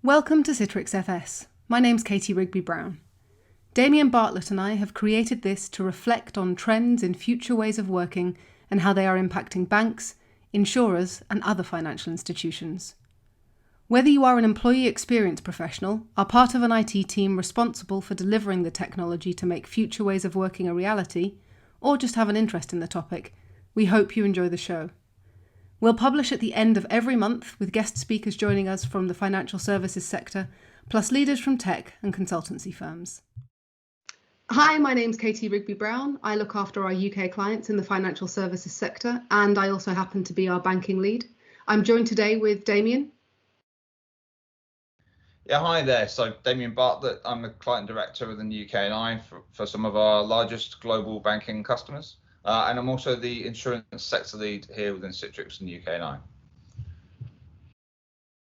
Welcome to Citrix FS. My name's Katie Rigby-Brown. Damien Bartlett and I have created this to reflect on trends in future ways of working and how they are impacting banks, insurers, and other financial institutions. Whether you are an employee experience professional, are part of an IT team responsible for delivering the technology to make future ways of working a reality, or just have an interest in the topic, we hope you enjoy the show. We'll publish at the end of every month with guest speakers joining us from the financial services sector, plus leaders from tech and consultancy firms. Hi, my name's Katie Rigby-Brown. I look after our UK clients in the financial services sector, and I also happen to be our banking lead. I'm joined today with Damien. Yeah, hi there. So Damien Bartlett, I'm the client director within the UK and I for some of our largest global banking customers. And I'm also the insurance sector lead here within Citrix in the UK and I.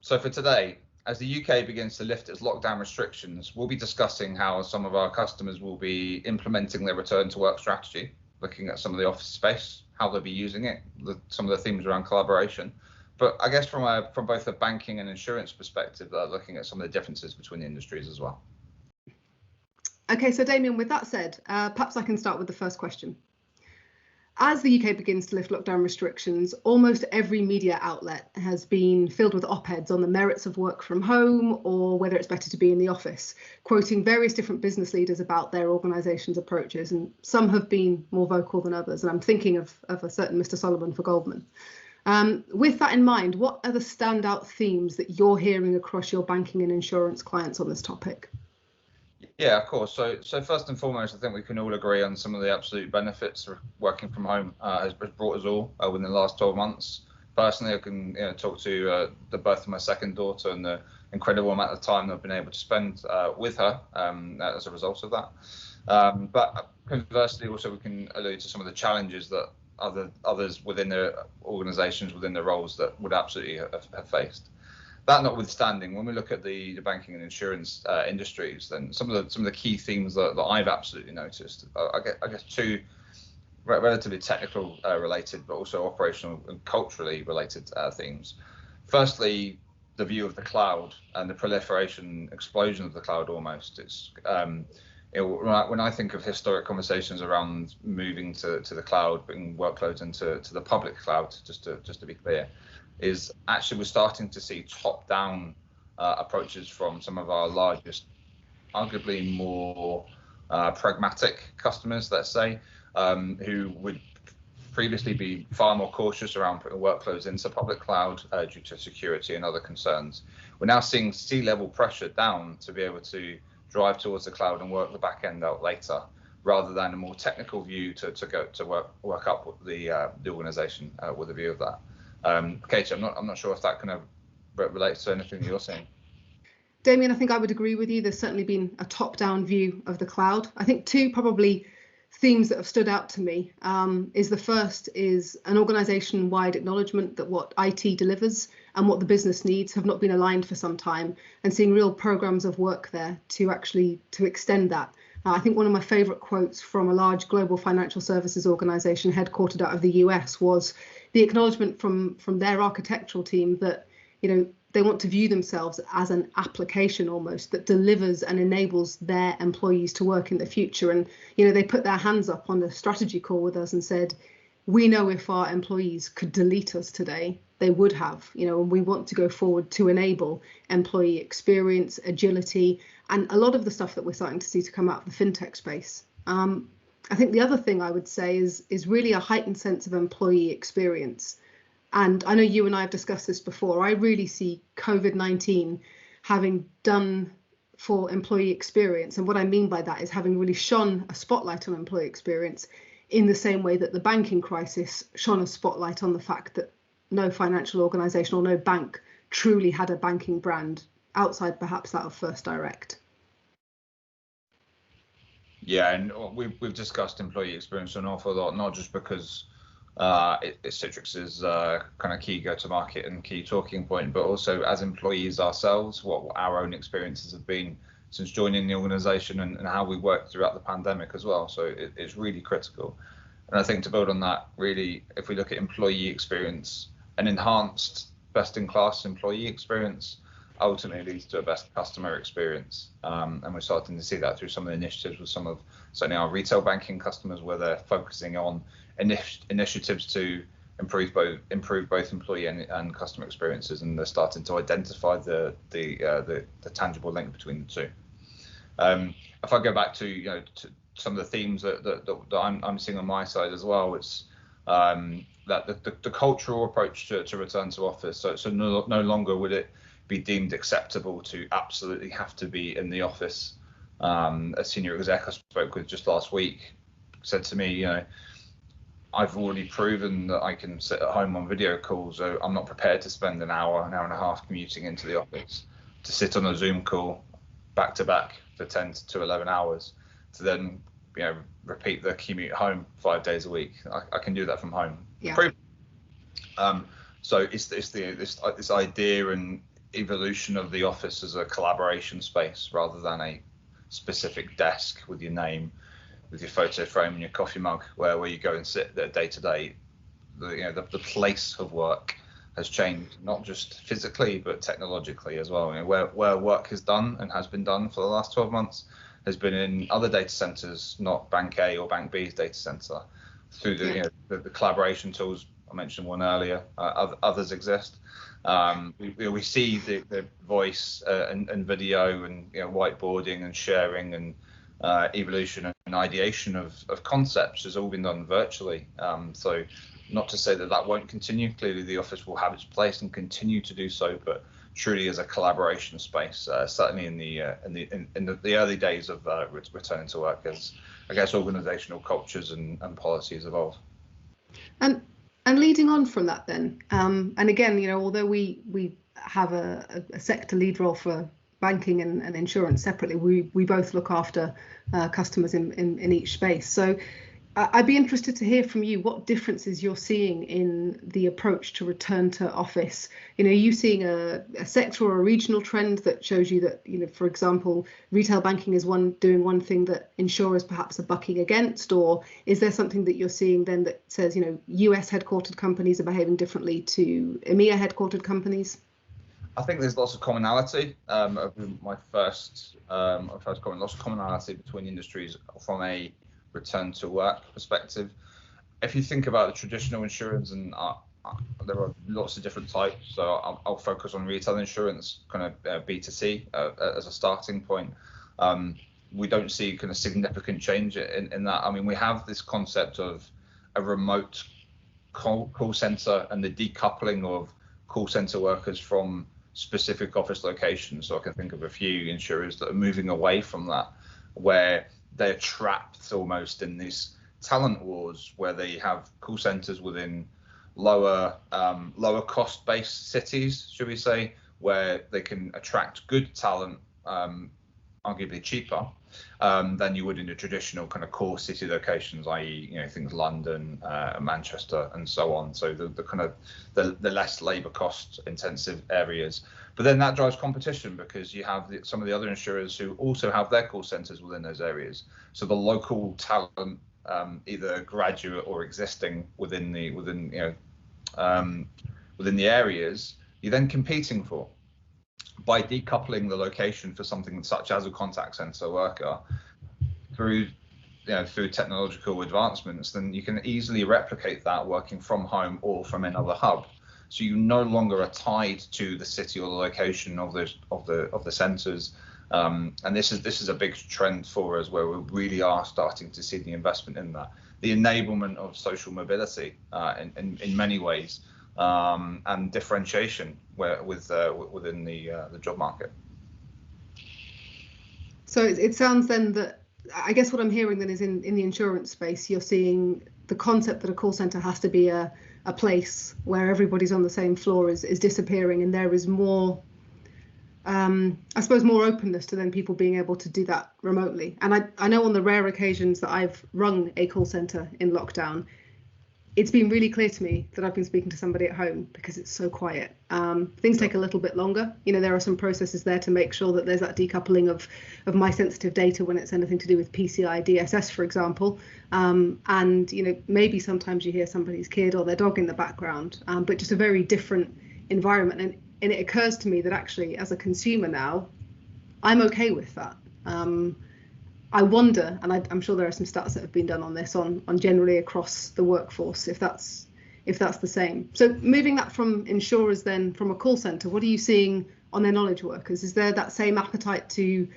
So for today, as the UK begins to lift its lockdown restrictions, we'll be discussing how some of our customers will be implementing their return to work strategy, looking at some of the office space, how they'll be using it, some of the themes around collaboration. But I guess from both a banking and insurance perspective, looking at some of the differences between the industries as well. Okay, so Damien, with that said, perhaps I can start with the first question. As the UK begins to lift lockdown restrictions, almost every media outlet has been filled with op-eds on the merits of work from home or whether it's better to be in the office, quoting various different business leaders about their organisation's approaches, and some have been more vocal than others, and I'm thinking of a certain Mr. Solomon for Goldman. With that in mind, what are the standout themes that you're hearing across your banking and insurance clients on this topic? Yeah, of course. So first and foremost, I think we can all agree on some of the absolute benefits of working from home has brought us all within the last 12 months. Personally, I can talk to the birth of my second daughter and the incredible amount of time that I've been able to spend with her as a result of that. But conversely, also we can allude to some of the challenges that others within their organisations, within their roles, that would absolutely have faced. That notwithstanding, when we look at the banking and insurance industries, then some of the key themes that I've absolutely noticed, I guess two relatively technical related, but also operational and culturally related themes. Firstly, the view of the cloud and the proliferation, explosion of the cloud almost. It's when I think of historic conversations around moving to the cloud, bringing workloads into the public cloud, just to be clear, is actually we're starting to see top-down approaches from some of our largest, arguably more pragmatic customers, let's say, who would previously be far more cautious around putting workloads into public cloud due to security and other concerns. We're now seeing C-level pressure down to be able to drive towards the cloud and work the back end out later, rather than a more technical view to go to work up the organization with a view of that. Katie, I'm not sure if that kind of relates to anything that you're saying. Damien, I think I would agree with you. There's certainly been a top-down view of the cloud. I think two probably themes that have stood out to me is the first is an organisation-wide acknowledgement that what IT delivers and what the business needs have not been aligned for some time, and seeing real programmes of work there to extend that. I think one of my favourite quotes from a large global financial services organisation headquartered out of the US was the acknowledgement from their architectural team that they want to view themselves as an application almost that delivers and enables their employees to work in the future. And they put their hands up on the strategy call with us and said, we know if our employees could delete us today, they would have, and we want to go forward to enable employee experience, agility, and a lot of the stuff that we're starting to see to come out of the fintech space. I think the other thing I would say is really a heightened sense of employee experience. And I know you and I have discussed this before. I really see COVID-19 having done for employee experience. And what I mean by that is having really shone a spotlight on employee experience in the same way that the banking crisis shone a spotlight on the fact that no financial organisation or no bank truly had a banking brand outside perhaps that of First Direct. Yeah, and we've discussed employee experience an awful lot, not just because it's Citrix's kind of key go-to-market and key talking point, but also as employees ourselves, what our own experiences have been since joining the organisation and how we worked throughout the pandemic as well. So it's really critical. And I think to build on that, really, if we look at employee experience, an enhanced best-in-class employee experience ultimately leads to a best customer experience. And we're starting to see that through some of the initiatives with some of certainly our retail banking customers, where they're focusing on initiatives to improve both employee and customer experiences, and they're starting to identify the tangible link between the two. If I go back to to some of the themes that I'm seeing on my side as well, it's that the cultural approach to return to office. So no longer would it be deemed acceptable to absolutely have to be in the office. A senior exec I spoke with just last week said to me, I've already proven that I can sit at home on video calls, so I'm not prepared to spend an hour and a half commuting into the office to sit on a Zoom call back to back for 10 to 11 hours to then repeat the commute home 5 days a week. I can do that from home. Yeah. So it's this idea and evolution of the office as a collaboration space rather than a specific desk with your name, with your photo frame and your coffee mug, where you go and sit there day to day. The place of work has changed, not just physically but technologically as well. Where work is done and has been done for the last 12 months has been in other data centers, not Bank A or Bank B's data center, through the collaboration tools. I mentioned one earlier. Others exist. We see the voice and video and whiteboarding and sharing and evolution and ideation of concepts has all been done virtually. So not to say that won't continue. Clearly, the office will have its place and continue to do so, but truly as a collaboration space, certainly in the early days of returning to work, as I guess organizational cultures and policies evolve. And leading on from that then, and again, although we have a sector lead role for banking and insurance separately, we both look after customers in each space. So I'd be interested to hear from you what differences you're seeing in the approach to return to office. Are you seeing a sector or a regional trend that shows you that, for example, retail banking is doing one thing that insurers perhaps are bucking against, or is there something that you're seeing then that says, US headquartered companies are behaving differently to EMEA headquartered companies? I think there's lots of commonality. My first comment, lots of commonality between industries from a return to work perspective. If you think about the traditional insurance, and there are lots of different types, so I'll focus on retail insurance, kind of B2C as a starting point. We don't see kind of significant change in that. I mean, we have this concept of a remote call center and the decoupling of call center workers from specific office locations. So I can think of a few insurers that are moving away from that, where they're trapped almost in these talent wars, where they have call centers within lower cost based cities, should we say, where they can attract good talent, arguably cheaper than you would in the traditional kind of core city locations, i.e., things London, Manchester, and so on. So the kind of the less labour cost intensive areas. But then that drives competition, because you have some of the other insurers who also have their call centres within those areas. So the local talent, either graduate or existing within the areas, you're then competing for. By decoupling the location for something such as a contact center worker through technological advancements, then you can easily replicate that working from home or from another hub. So you no longer are tied to the city or the location of the centers. And this is a big trend for us, where we really are starting to see the investment in that, the enablement of social mobility in many ways. And differentiation within the job market. So it sounds then that, I guess what I'm hearing then is in the insurance space, you're seeing the concept that a call center has to be a place where everybody's on the same floor is disappearing, and there is more, I suppose, more openness to then people being able to do that remotely. And I know on the rare occasions that I've rung a call center in lockdown, it's been really clear to me that I've been speaking to somebody at home, because it's so quiet. Things take a little bit longer. There are some processes there to make sure that there's that decoupling of my sensitive data when it's anything to do with PCI DSS, for example. And maybe sometimes you hear somebody's kid or their dog in the background, but just a very different environment. And and it occurs to me that actually, as a consumer now, I'm okay with that. I wonder, and I'm sure there are some stats that have been done on this, on generally across the workforce, if that's the same. So moving that from insurers then, from a call centre, what are you seeing on their knowledge workers? Is there that same appetite to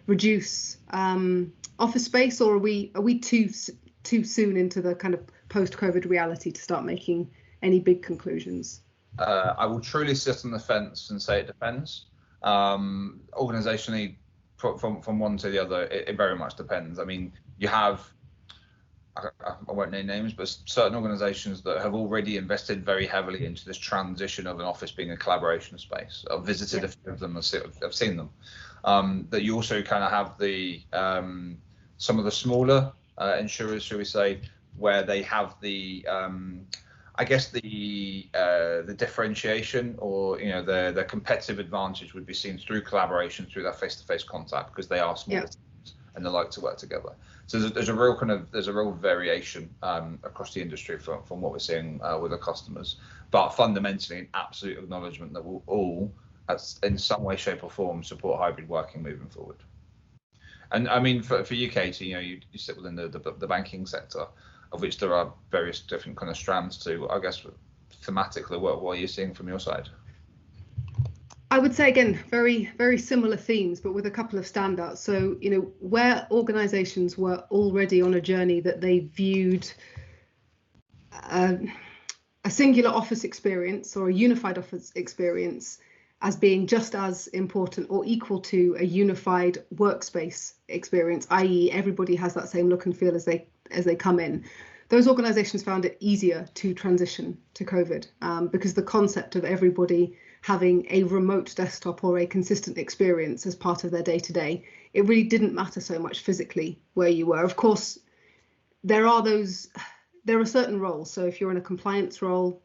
reduce office space, or are we too soon into the kind of post-COVID reality to start making any big conclusions? I will truly sit on the fence and say it depends. Organisationally, from one to the other, it very much depends. I mean, you have, I won't name names, but certain organisations that have already invested very heavily into this transition of an office being a collaboration space. I've visited a few of them, I've seen them. That you also kind of have the some of the smaller insurers, shall we say, where they have the I guess the differentiation, or the competitive advantage would be seen through collaboration, through that face-to-face contact, because they are smaller teams and they like to work together. So there's a real variation across the industry from what we're seeing with the customers, but fundamentally an absolute acknowledgement that we'll all, in some way, shape or form, support hybrid working moving forward. And I mean, for you, Katie, you sit within the banking sector, of which there are various different kind of strands to. I guess thematically, what are you seeing from your side? I would say, again, very, very similar themes, but with a couple of standouts. So, where organisations were already on a journey that they viewed a singular office experience or a unified office experience as being just as important or equal to a unified workspace experience, i.e. everybody has that same look and feel as they come in. Those organisations found it easier to transition to COVID because the concept of everybody having a remote desktop or a consistent experience as part of their day-to-day, it really didn't matter so much physically where you were. Of course, there are certain roles. So if you're in a compliance role,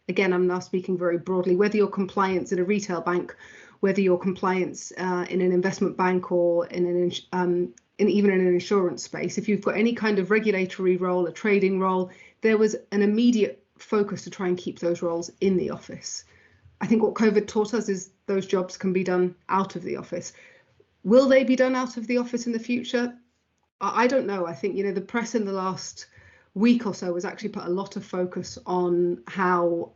again, I'm now speaking very broadly, whether you're compliance in a retail bank, whether you're compliance in an investment bank or in even in an insurance space, if you've got any kind of regulatory role, a trading role, there was an immediate focus to try and keep those roles in the office. I think what COVID taught us is those jobs can be done out of the office. Will they be done out of the office in the future? I don't know. I think, the press in the last week or so has actually put a lot of focus on how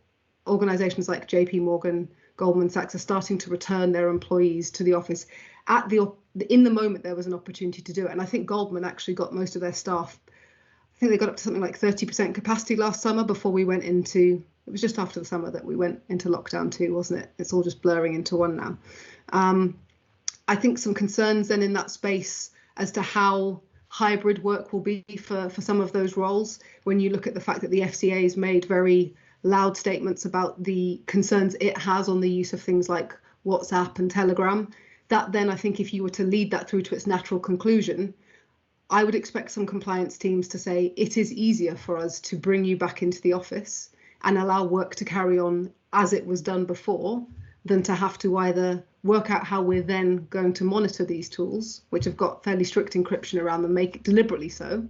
organisations like JP Morgan, Goldman Sachs are starting to return their employees to the office. In the moment, there was an opportunity to do it. And I think Goldman actually got most of their staff, I think they got up to something like 30% capacity last summer before we went into, it was just after the summer that we went into lockdown too, wasn't it? It's all just blurring into one now. I think some concerns then in that space as to how hybrid work will be for some of those roles, when you look at the fact that the FCA has made very loud statements about the concerns it has on the use of things like WhatsApp and Telegram. That then, I think, if you were to lead that through to its natural conclusion, I would expect some compliance teams to say it is easier for us to bring you back into the office and allow work to carry on as it was done before, than to have to either work out how we're then going to monitor these tools, which have got fairly strict encryption around them, make it deliberately so,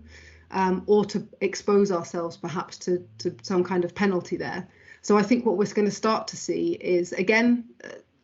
or to expose ourselves perhaps to some kind of penalty there. So I think what we're going to start to see is, again,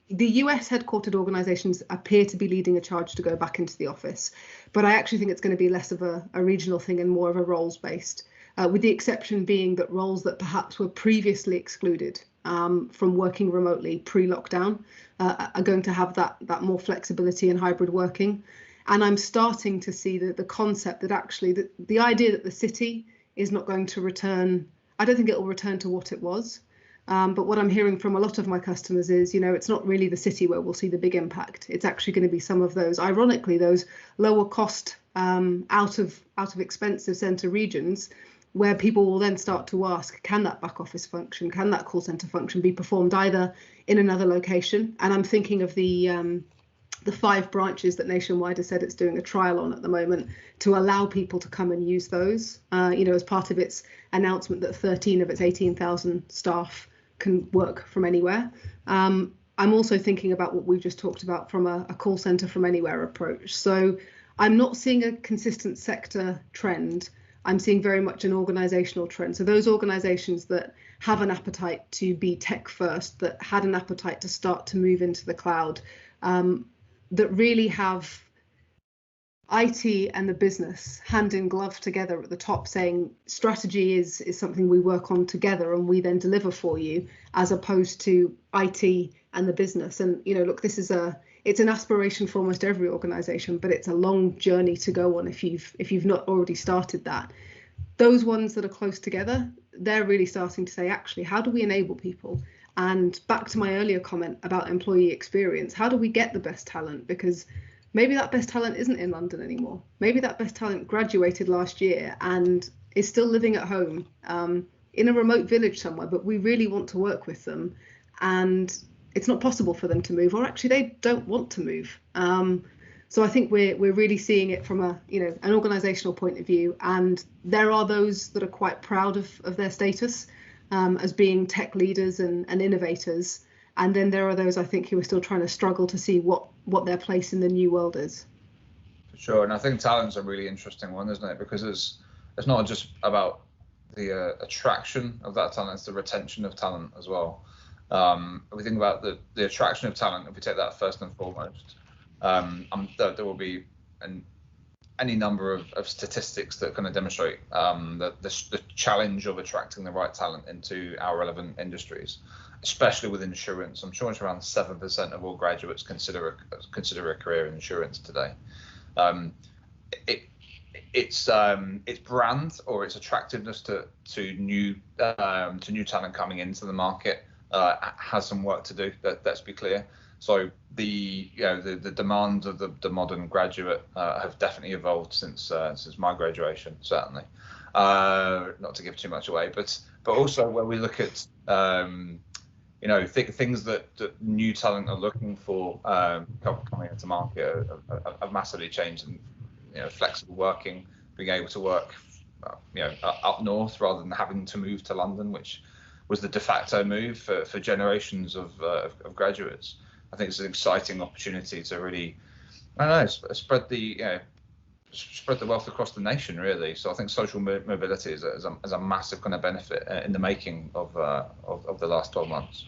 the US headquartered organisations appear to be leading a charge to go back into the office, but I actually think it's going to be less of a regional thing and more of a roles based, with the exception being that roles that perhaps were previously excluded from working remotely pre-lockdown are going to have that more flexibility in hybrid working. And I'm starting to see the concept that actually the idea that the city is not going to return, I don't think it will return to what it was. But what I'm hearing from a lot of my customers is, it's not really the city where we'll see the big impact. It's actually going to be some of those, ironically, those lower cost, out of expensive centre regions, where people will then start to ask, can that back office function, can that call centre function be performed either in another location? And I'm thinking of the 5 branches that Nationwide has said it's doing a trial on at the moment to allow people to come and use those, as part of its announcement that 13 of its 18,000 staff can work from anywhere. I'm also thinking about what we've just talked about from a call centre from anywhere approach. So I'm not seeing a consistent sector trend. I'm seeing very much an organisational trend. So those organisations that have an appetite to be tech first, that had an appetite to start to move into the cloud, that really have IT and the business hand in glove together at the top, saying strategy is something we work on together and we then deliver for you, as opposed to IT and the business. And look, it's an aspiration for almost every organization, but it's a long journey to go on if you've not already started that. Those ones that are close together, they're really starting to say, actually, how do we enable people? And back to my earlier comment about employee experience, how do we get the best talent? Because maybe that best talent isn't in London anymore. Maybe that best talent graduated last year and is still living at home in a remote village somewhere, but we really want to work with them. And it's not possible for them to move, or actually they don't want to move. So I think we're really seeing it from an organizational point of view. And there are those that are quite proud of their status as being tech leaders and innovators. And then there are those, I think, who are still trying to struggle to see what their place in the new world is. Sure, and I think talent's a really interesting one, isn't it? Because it's not just about the attraction of that talent, it's the retention of talent as well. If we think about the attraction of talent, if we take that first and foremost, there will be any number of statistics that kind of demonstrate the challenge of attracting the right talent into our relevant industries, especially with insurance. I'm sure it's around 7% of all graduates consider a career in insurance today. Its brand or its attractiveness to new talent coming into the market has some work to do. Let's be clear. So the demands of the modern graduate have definitely evolved since my graduation, certainly. Not to give too much away, but also when we look at things that new talent are looking for coming into market have massively changed. And flexible working, being able to work up north rather than having to move to London, which was the de facto move for generations of graduates. I think it's an exciting opportunity to really, spread the wealth across the nation, really. So I think social mobility is a massive kind of benefit in the making of the last 12 months.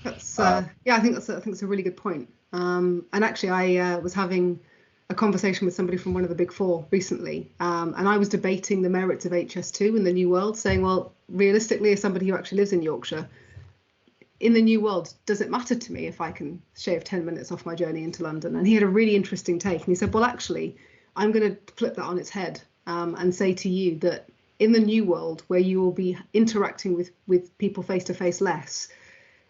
That's I think it's a really good point. And actually, I was having a conversation with somebody from one of the big four recently, and I was debating the merits of HS2 in the new world, saying, well, realistically, as somebody who actually lives in Yorkshire, in the new world, does it matter to me if I can shave 10 minutes off my journey into London? And he had a really interesting take, and he said, well, actually, I'm going to flip that on its head and say to you that in the new world, where you will be interacting with people face to face less,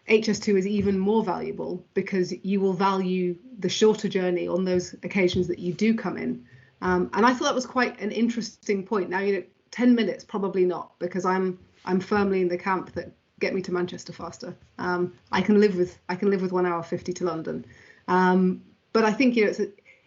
HS2 is even more valuable because you will value the shorter journey on those occasions that you do come in. And I thought that was quite an interesting point. Now, 10 minutes, probably not, because I'm firmly in the camp that get me to Manchester faster. I can live with 1 hour 50 to London. But I think it's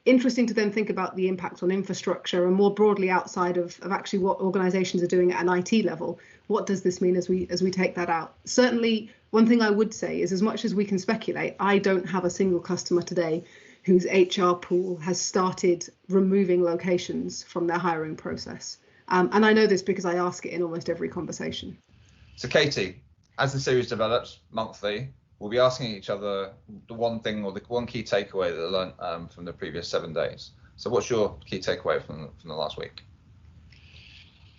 interesting to then think about the impact on infrastructure and more broadly outside of actually what organizations are doing at an IT level. What does this mean as we take that out? Certainly, one thing I would say is, as much as we can speculate, I don't have a single customer today whose HR pool has started removing locations from their hiring process. And I know this because I ask it in almost every conversation. So Katie, as the series develops monthly, we'll be asking each other the one thing or the one key takeaway that I learned from the previous 7 days. So what's your key takeaway from the last week?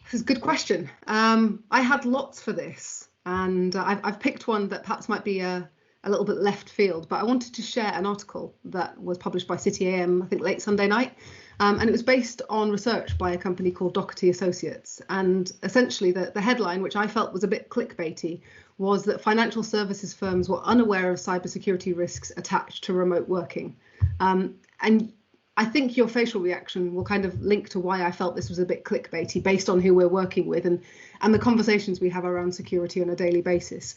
This is a good question. I had lots for this, and I've picked one that perhaps might be a little bit left field, but I wanted to share an article that was published by City AM, I think late Sunday night. And it was based on research by a company called Doherty Associates. And essentially the headline, which I felt was a bit clickbaity, was that financial services firms were unaware of cybersecurity risks attached to remote working. And I think your facial reaction will kind of link to why I felt this was a bit clickbaity based on who we're working with and the conversations we have around security on a daily basis.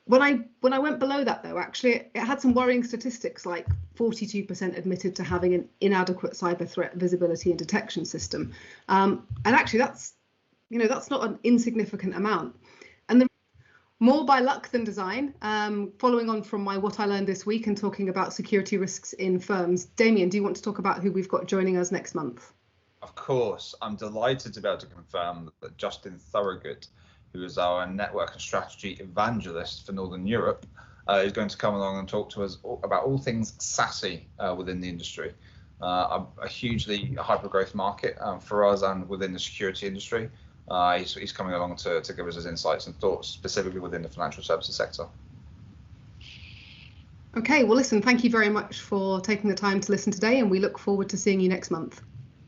When I went below that, though, actually, it had some worrying statistics, like 42% admitted to having an inadequate cyber threat visibility and detection system. And actually, that's not an insignificant amount. And more by luck than design, following on from my What I Learned This Week and talking about security risks in firms. Damien, do you want to talk about who we've got joining us next month? Of course, I'm delighted to be able to confirm that Justin Thorogood, who is our network and strategy evangelist for Northern Europe, is going to come along and talk to us about all things SASE within the industry. A hugely hyper-growth market for us and within the security industry. He's coming along to give us his insights and thoughts specifically within the financial services sector. Okay, well, listen, thank you very much for taking the time to listen today, and we look forward to seeing you next month.